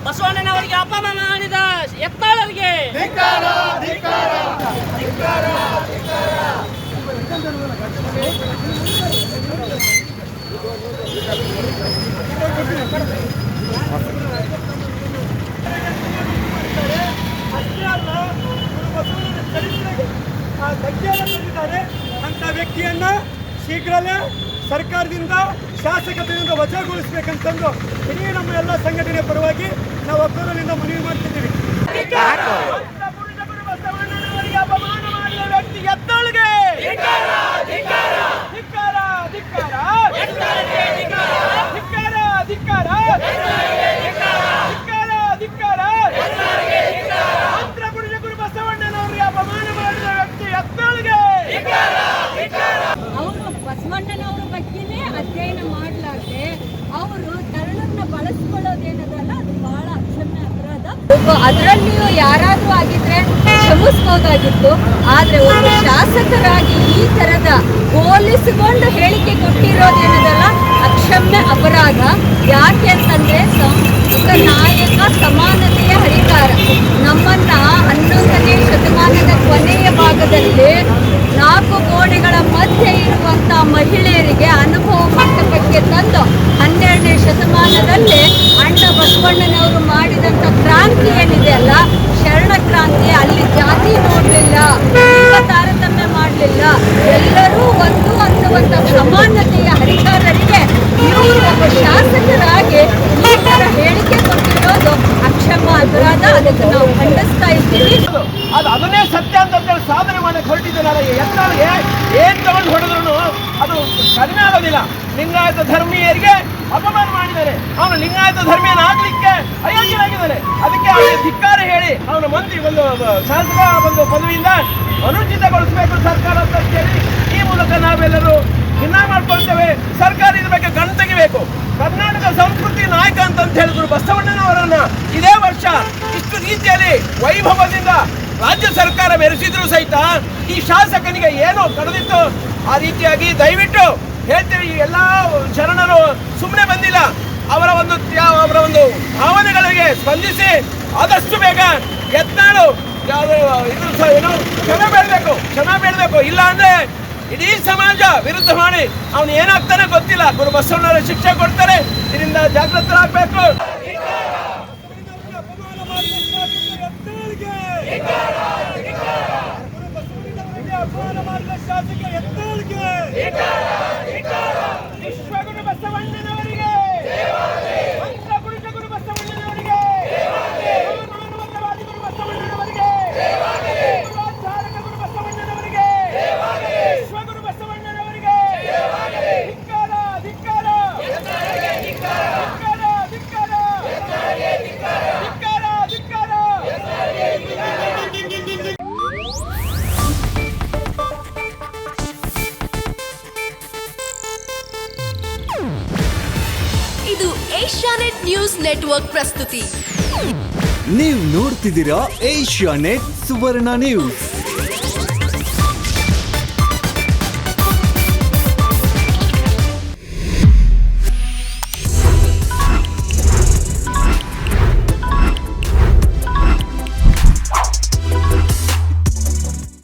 ಬಸವಣ್ಣನವರಿಗೆ ಅಪಮಾನ ಮಾಡಿದ ಎತ್ತಾಳರಿಗೆ ಅಂತ ವ್ಯಕ್ತಿಯನ್ನ ಶೀಘ್ರವೇ ಸರ್ಕಾರದಿಂದ ಶಾಸಕತೆಯಿಂದ ವಜಾಗೊಳಿಸಬೇಕಂತಂದು ಇಡೀ ನಮ್ಮ ಎಲ್ಲ ಸಂಘಟನೆ ಪರವಾಗಿ ನಾವು ಒಕ್ಕೂಟದಿಂದ ಮನವಿ ಮಾಡ್ತಿದ್ದೀವಿ. ಅಪಮಾನ ಮಾಡಿದ ವ್ಯಕ್ತಿ ಎತ್ತಾಳಿಗೆ ಬಸವಣ್ಣನವರ ಬಗ್ಗೆನೇ ಅಧ್ಯಯನ ಮಾಡಲಾರ್ದೆ ಅವರು ತರುಣರನ್ನ ಬಳಸ್ಕೊಳ್ಳೋದೇನದಲ್ಲ ಅದು ಬಹಳ ಅಕ್ಷಮ್ಯ ಅಪರಾಧ. ಅದರಲ್ಲಿಯೂ ಯಾರಾದ್ರೂ ಆಗಿದ್ರೆ ಕ್ಷಮಿಸಬಹುದಾಗಿತ್ತು. ಆದ್ರೆ ಒಂದು ಶಾಸಕರಾಗಿ ಈ ತರದ ಹೋಲಿಸಿಕೊಂಡು ಹೇಳಿಕೆ ಕೊಟ್ಟಿರೋದೇನದಲ್ಲ ಅಕ್ಷಮ್ಯ ಅಪರಾಧ. ಯಾಕೆ ಅಂತಂದ್ರೆ ಸಾಂಸ್ಕೃತಿಕ ನಾಯಕ ಸಮಾನತೆಯ ಹರಿಕಾರ ನಮ್ಮನ್ನ 11ನೇ ಶತಮಾನದ ಕೊನೆಯ ಭಾಗದಲ್ಲಿ 4 ಗೋಡೆಗಳ ಮಧ್ಯೆ ಇರುವಂತ ಮಹಿಳೆಯರಿಗೆ ಅನುಭವ ಮಂಟಪಕ್ಕೆ ತಂದು 12ನೇ ಶತಮಾನದಲ್ಲಿ ಅಣ್ಣ ಬಸವಣ್ಣನವರು ಮಾಡಿದಂತ ಕ್ರಾಂತಿ ಏನಿದೆ ಅಲ್ಲ, ಶರಣ ಕ್ರಾಂತಿ, ಅಲ್ಲಿ ಜಾತಿ ನೋಡಲಿಲ್ಲ, ಲಿಂಗ ತಾರತಮ್ಯ ಮಾಡಲಿಲ್ಲ, ಎಲ್ಲರೂ ಒಂದು ಅನ್ನುವಂತ ಸಮಾನತೆಯ ಹರಿಕಾರರಿಗೆ ಇವರು ಒಬ್ಬ ಶಾಸಕರಾಗಿ ಈ ತರ ಹೇಳಿಕೆ ಕೊಟ್ಟಿರೋದು ಅಕ್ಷಮ್ಯ ಅಪರಾಧ. ಅದಕ್ಕೆ ನಾವು ಖಂಡಿಸ್ತಾ ಇದ್ದೀವಿ. ಅದನ್ನೇ ಸತ್ಯ ಅಂತ ಸಾಧನೆ ಮಾಡಕ್ಕೆ ಹೊರಟಿದ್ದಾರೆ. ಎತ್ತನಾಳಿಗೆ ಏನ್ ತಗೊಂಡು ಹೊಡೆದ್ರು ಅದು ಕಡಿಮೆ ಆಗೋದಿಲ್ಲ. ಲಿಂಗಾಯತ ಧರ್ಮೀಯರಿಗೆ ಅಪಮಾನ ಮಾಡಿದ್ದಾರೆ. ಅವನು ಲಿಂಗಾಯತ ಧರ್ಮೀಯನಾಗಲಿಕ್ಕೆ ಅಯೋಗ್ಯನಾಗಿದ್ದಾನೆ. ಅದಕ್ಕೆ ಅವನಿಗೆ ಧಿಕ್ಕಾರ ಹೇಳಿ ಅವನ ಮಂತ್ರಿ ಒಂದು ಶಾಸಕ ಒಂದು ಪದವಿಯಿಂದ ಅನುಚಿತಗೊಳಿಸಬೇಕು ಸರ್ಕಾರ ಅಂತ ಹೇಳಿ ಈ ಮೂಲಕ ನಾವೆಲ್ಲರೂ ಭಿನ್ನ ಮಾಡ್ಕೊಳ್ತೇವೆ. ಸರ್ಕಾರ ಇದ್ರ ಬಗ್ಗೆ ಕಣ್ ತೆಗಿಬೇಕು. ಕರ್ನಾಟಕ ಸಂಸ್ಕೃತಿ ನಾಯಕ ಅಂತ ಹೇಳಿದ್ರು ಬಸವಣ್ಣನವರನ್ನ ಇದೇ ವರ್ಷ ಇಷ್ಟು ರೀತಿಯಲ್ಲಿ ವೈಭವದಿಂದ ರಾಜ್ಯ ಸರ್ಕಾರ ಮೆರೆಸಿದ್ರು ಸಹಿತ ಈ ಶಾಸಕನಿಗೆ ಏನೋ ಕಳೆದಿತ್ತು. ಆ ರೀತಿಯಾಗಿ ದಯವಿಟ್ಟು ಹೇಳ್ತೀವಿ, ಎಲ್ಲ ಶರಣರು ಸುಮ್ಮನೆ ಬಂದಿಲ್ಲ. ಅವರ ಒಂದು ಭಾವನೆಗಳಿಗೆ ಸ್ಪಂದಿಸಿ ಆದಷ್ಟು ಬೇಗ ಯತ್ನಾಳು ಕ್ಷಮೆ ಬೇಡಬೇಕು. ಇಲ್ಲ ಅಂದ್ರೆ ಇಡೀ ಸಮಾಜ ವಿರುದ್ಧ ಮಾಡಿ ಅವನು ಏನಾಗ್ತಾನೆ ಗೊತ್ತಿಲ್ಲ. ಗುರು ಬಸವಣ್ಣವರ ಶಿಕ್ಷೆ ಕೊಡ್ತಾರೆ. ಇದರಿಂದ ಜಾಗೃತರಾಗಬೇಕು. ಅಪಮಾನ ಮಾಡಿದ ಶಾಸಕ ಎತ್ತಾಳಿಗೆ ವಿಶ್ವಗುರು ಬಸವಣ್ಣನವರಿಗೆ, ಗುರು ಬಸವಣ್ಣನವರಿಗೆ, ಮಾನವತಾವಾದಿ ಗುರು ಬಸವಣ್ಣನವರಿಗೆ, ಗುರುವಾಚಾರಕ ಗುರು ಬಸವಣ್ಣನವರಿಗೆ, ವಿಶ್ವಗುರು ಬಸವಣ್ಣನವರಿಗೆ ಧಿಕ್ಕಾರ ಧಿಕ್ಕಾರ ಧಿಕ್ಕಾರ ಧಿಕ್ಕಾರ ಧಿಕ್ಕಾರ ಧಿಕ್ಕಾರ. ಇದು ಏಷ್ಯಾನೆಟ್ ನ್ಯೂಸ್ ನೆಟ್ವರ್ಕ್ ಪ್ರಸ್ತುತಿ. ನೀವು ನೋಡ್ತಿದ್ದೀರಾ ಏಷ್ಯಾನೆಟ್ ಸುವರ್ಣ ನ್ಯೂಸ್.